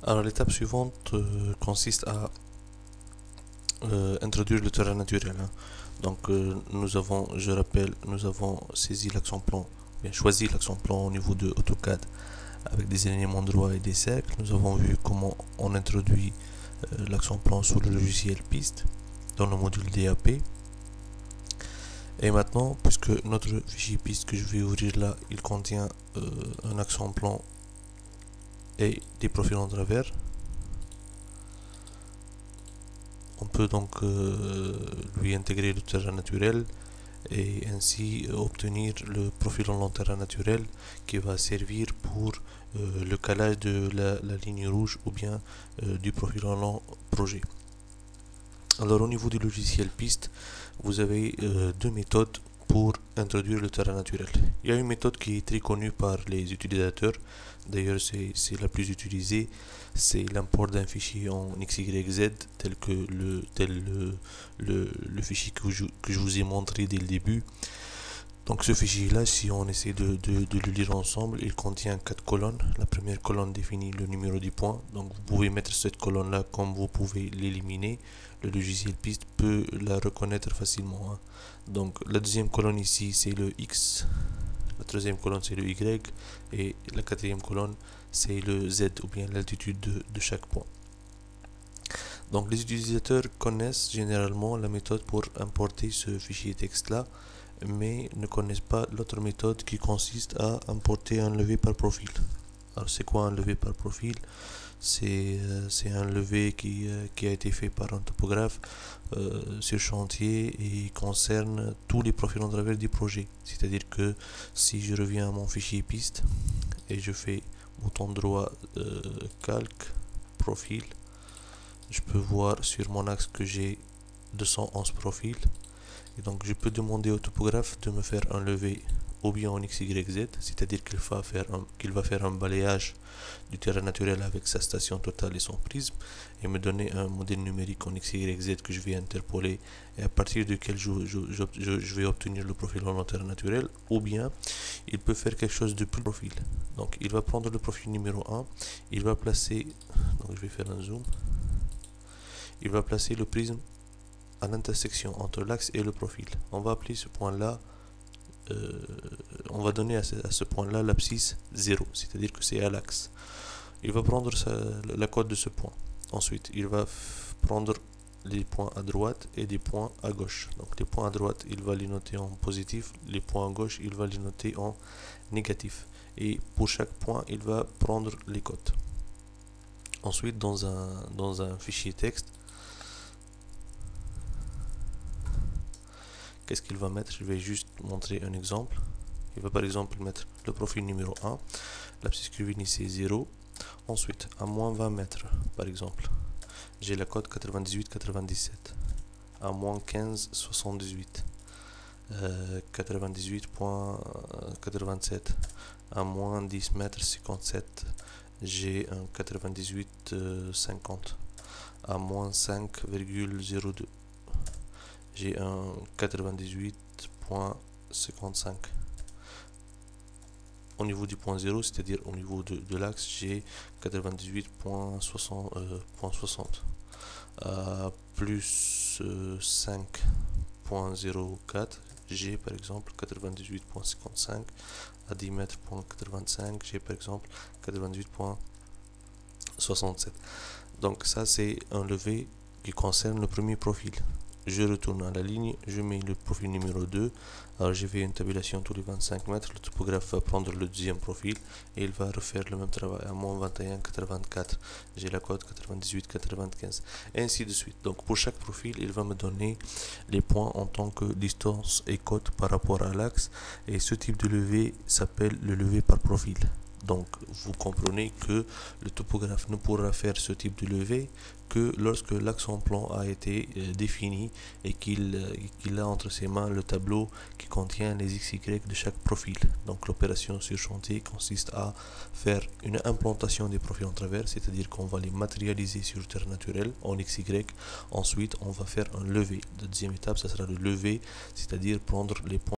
Alors l'étape suivante consiste à introduire le terrain naturel, hein. Donc nous avons, je rappelle, nous avons saisi l'action plan, bien choisi l'action plan au niveau de AutoCAD avec des éléments droits et des cercles. Nous avons vu comment on introduit l'action plan sur le logiciel piste dans le module DAP. Et maintenant, puisque notre fichier piste que je vais ouvrir là, il contient un action plan et des profils en travers, on peut donc lui intégrer le terrain naturel et ainsi obtenir le profil en long terrain naturel qui va servir pour le calage de la ligne rouge ou bien du profil en long projet. Alors au niveau du logiciel piste, vous avez deux méthodes pour introduire le terrain naturel. Il y a une méthode qui est très connue par les utilisateurs, d'ailleurs c'est la plus utilisée, c'est l'import d'un fichier en XYZ tel que le fichier que je vous ai montré dès le début. Donc ce fichier là, si on essaie de le lire ensemble, il contient 4 colonnes. La première colonne définit le numéro du point, donc vous pouvez mettre cette colonne là comme vous pouvez l'éliminer. Le logiciel piste peut la reconnaître facilement, hein. Donc la deuxième colonne ici c'est le X, la troisième colonne c'est le Y et la quatrième colonne c'est le Z ou bien l'altitude de chaque point. Donc les utilisateurs connaissent généralement la méthode pour importer ce fichier texte là, mais ne connaissent pas l'autre méthode qui consiste à importer un levé par profil. Alors c'est quoi un levé par profil? C'est un levé qui a été fait par un topographe sur chantier et concerne tous les profils en travers du projet. C'est-à-dire que si je reviens à mon fichier piste et je fais bouton droit calque profil, je peux voir sur mon axe que j'ai 211 profils. Et donc je peux demander au topographe de me faire un levé ou bien en XYZ, c'est-à-dire qu'il va faire un balayage du terrain naturel avec sa station totale et son prisme et me donner un modèle numérique en XYZ que je vais interpoler et à partir duquel je vais obtenir le profil en terrain naturel. Ou bien il peut faire quelque chose de plus profil. Donc il va prendre le profil numéro 1, il va placer, donc je vais faire un zoom, il va placer le prisme à l'intersection entre l'axe et le profil. On va appeler ce point-là, on va donner à ce point-là l'abscisse 0, c'est-à-dire que c'est à l'axe. Il va prendre la cote de ce point. Ensuite, il va prendre les points à droite et des points à gauche. Donc les points à droite, il va les noter en positif, les points à gauche, il va les noter en négatif. Et pour chaque point, il va prendre les cotes. Ensuite, dans un fichier texte, qu'est-ce qu'il va mettre? Je vais juste montrer un exemple. Il va par exemple mettre le profil numéro 1, l'abscisse curviligne c'est 0. Ensuite, à moins 20 mètres, par exemple, j'ai la cote 98-97. À moins 15, 78. 98.87. À moins 10 mètres, 57. J'ai un 98-50. À moins 5,02. J'ai un 98.55. Au niveau du point 0, c'est-à-dire au niveau de l'axe, j'ai 98.60. Plus 5.04, j'ai par exemple 98.55. À 10 mètres, 85, j'ai par exemple 98.67. Donc ça c'est un levé qui concerne le premier profil. Je retourne à la ligne, je mets le profil numéro 2. Alors j'ai fait une tabulation tous les 25 mètres. Le topographe va prendre le deuxième profil et il va refaire le même travail à moins 21, 84. J'ai la cote 98, 95 et ainsi de suite. Donc pour chaque profil, il va me donner les points en tant que distance et cote par rapport à l'axe. Et ce type de levé s'appelle le levé par profil. Donc vous comprenez que le topographe ne pourra faire ce type de levé que lorsque l'axe en plan a été défini et qu'il a entre ses mains le tableau qui contient les XY de chaque profil. Donc l'opération sur chantier consiste à faire une implantation des profils en travers, c'est-à-dire qu'on va les matérialiser sur le terrain naturel en XY. Ensuite on va faire un levé. La deuxième étape, ça sera le levé, c'est-à-dire prendre les points